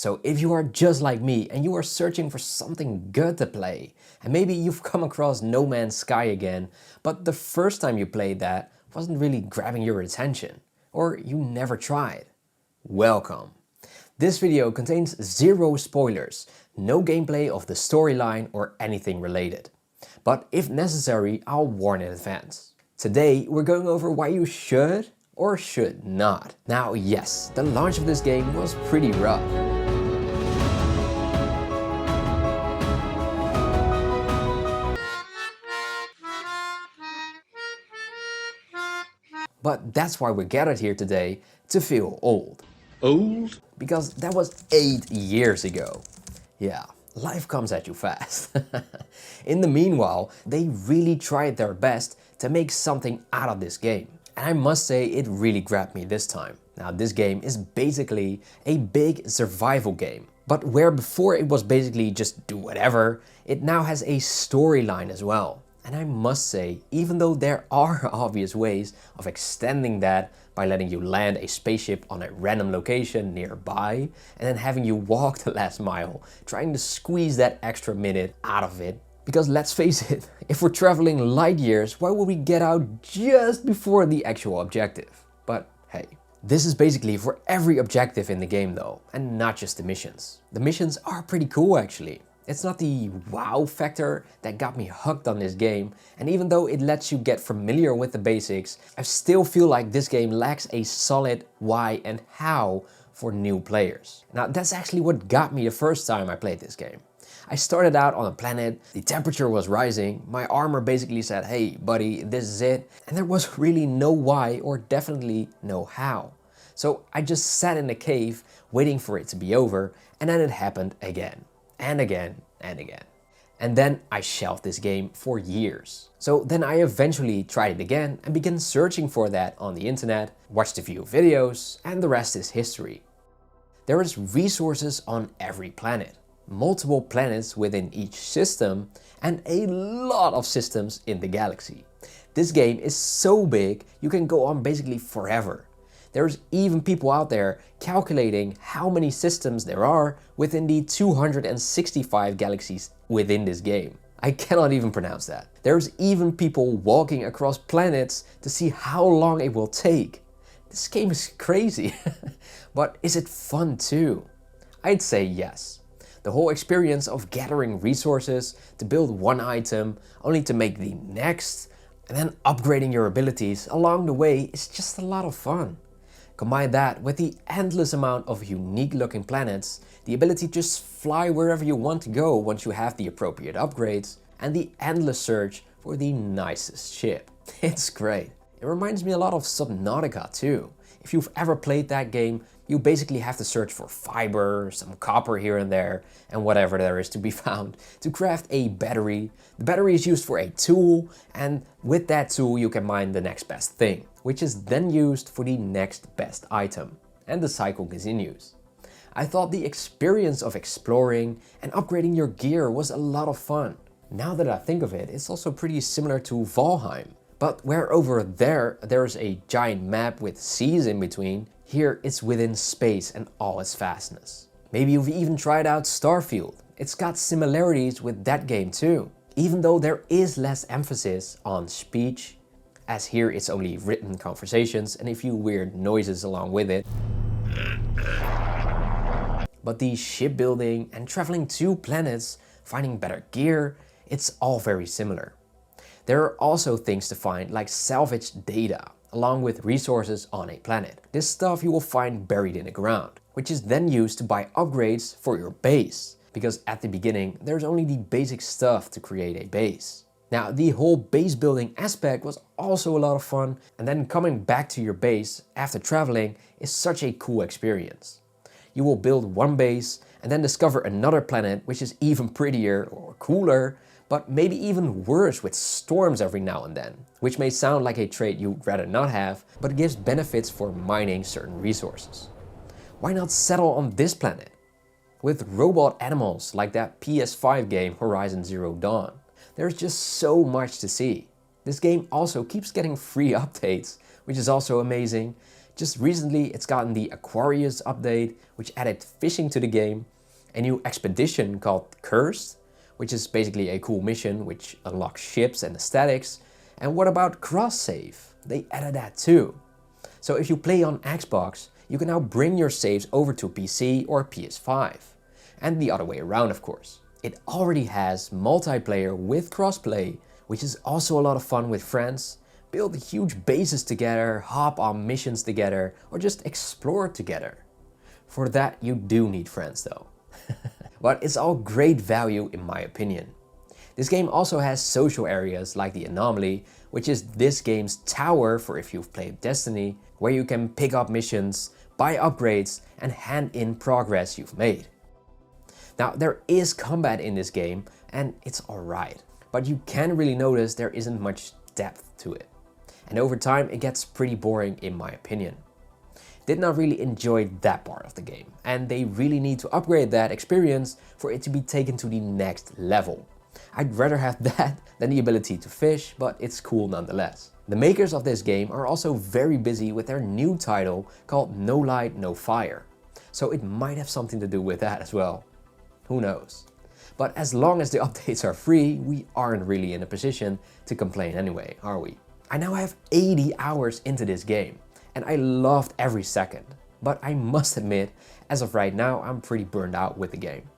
So if you are just like me and you are searching for something good to play, and maybe you've come across No Man's Sky again, but the first time you played that wasn't really grabbing your attention, or you never tried, welcome. This video contains zero spoilers, no gameplay of the storyline or anything related. But if necessary, I'll warn in advance. Today we're going over why you should or should not. Now yes, the launch of this game was pretty rough. But that's why we're gathered here today, to feel old. Old? Because that was 8 years ago. Yeah, life comes at you fast. In the meanwhile, they really tried their best to make something out of this game. And I must say it really grabbed me this time. Now this game is basically a big survival game. But where before it was basically just do whatever, it now has a storyline as well. And I must say, even though there are obvious ways of extending that by letting you land a spaceship on a random location nearby and then having you walk the last mile, trying to squeeze that extra minute out of it. Because let's face it, if we're traveling light years, why would we get out just before the actual objective? But hey, this is basically for every objective in the game though, and not just the missions. The missions are pretty cool actually. It's not the wow factor that got me hooked on this game, and even though it lets you get familiar with the basics, I still feel like this game lacks a solid why and how for new players. Now that's actually what got me the first time I played this game. I started out on a planet, the temperature was rising, my armor basically said, hey buddy, this is it, and there was really no why or definitely no how. So I just sat in a cave waiting for it to be over, and then it happened again. And again and again. And then I shelved this game for years. So then I eventually tried it again and began searching for that on the internet, watched a few videos, and the rest is history. There is resources on every planet, multiple planets within each system, and a lot of systems in the galaxy. This game is so big you can go on basically forever. There's even people out there calculating how many systems there are within the 265 galaxies within this game. I cannot even pronounce that. There's even people walking across planets to see how long it will take. This game is crazy. But is it fun too? I'd say yes. The whole experience of gathering resources to build one item only to make the next and then upgrading your abilities along the way is just a lot of fun. Combine that with the endless amount of unique looking planets, the ability to just fly wherever you want to go once you have the appropriate upgrades, and the endless search for the nicest ship. It's great. It reminds me a lot of Subnautica too. If you've ever played that game, you basically have to search for fiber, some copper here and there, and whatever there is to be found to craft a battery. The battery is used for a tool, and with that tool you can mine the next best thing, which is then used for the next best item, and the cycle continues. I thought the experience of exploring and upgrading your gear was a lot of fun. Now that I think of it, it's also pretty similar to Valheim. But where over there's a giant map with seas in between, here it's within space and all its vastness. Maybe you've even tried out Starfield. It's got similarities with that game too. Even though there is less emphasis on speech, as here it's only written conversations and a few weird noises along with it. But the shipbuilding and traveling to planets, finding better gear, it's all very similar. There are also things to find like salvaged data, along with resources on a planet. This stuff you will find buried in the ground, which is then used to buy upgrades for your base. Because at the beginning, there's only the basic stuff to create a base. Now, the whole base building aspect was also a lot of fun, and then coming back to your base after traveling is such a cool experience. You will build one base and then discover another planet which is even prettier or cooler, but maybe even worse with storms every now and then, which may sound like a trait you'd rather not have, but it gives benefits for mining certain resources. Why not settle on this planet? With robot animals like that PS5 game Horizon Zero Dawn. There's just so much to see. This game also keeps getting free updates, which is also amazing. Just recently it's gotten the Aquarius update, which added fishing to the game, a new expedition called Cursed, which is basically a cool mission which unlocks ships and aesthetics. And what about cross-save? They added that too. So if you play on Xbox, you can now bring your saves over to PC or PS5. And the other way around, of course. It already has multiplayer with crossplay, which is also a lot of fun with friends. Build huge bases together, hop on missions together, or just explore together. For that you do need friends though. But it's all great value in my opinion. This game also has social areas like the Anomaly, which is this game's tower for if you've played Destiny, where you can pick up missions, buy upgrades, and hand in progress you've made. Now there is combat in this game and it's alright, but you can really notice there isn't much depth to it. And over time it gets pretty boring in my opinion. Did not really enjoy that part of the game, and they really need to upgrade that experience for it to be taken to the next level. I'd rather have that than the ability to fish, but it's cool nonetheless. The makers of this game are also very busy with their new title called No Light, No Fire. So it might have something to do with that as well. Who knows? But as long as the updates are free, we aren't really in a position to complain anyway, are we? I now have 80 hours into this game, and I loved every second. But I must admit, as of right now, I'm pretty burned out with the game.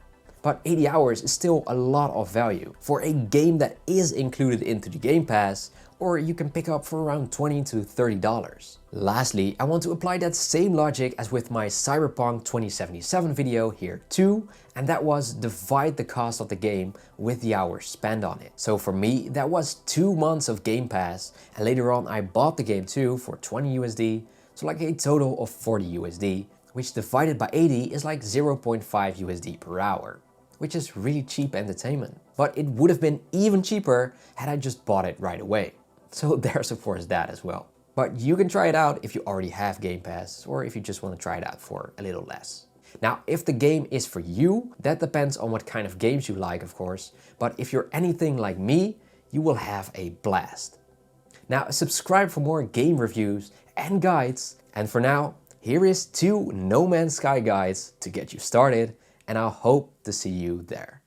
But 80 hours is still a lot of value for a game that is included into the Game Pass, or you can pick up for around $20 to $30. Lastly, I want to apply that same logic as with my Cyberpunk 2077 video here too, and that was divide the cost of the game with the hours spent on it. So for me, that was 2 months of Game Pass, and later on I bought the game too for 20 USD, so like a total of 40 USD, which divided by 80 is like 0.5 USD per hour, which is really cheap entertainment. But it would have been even cheaper had I just bought it right away. So there's of course that as well. But you can try it out if you already have Game Pass, or if you just want to try it out for a little less. Now, if the game is for you, that depends on what kind of games you like, of course. But if you're anything like me, you will have a blast. Now, subscribe for more game reviews and guides. And for now, here is 2 No Man's Sky guides to get you started, and I hope to see you there.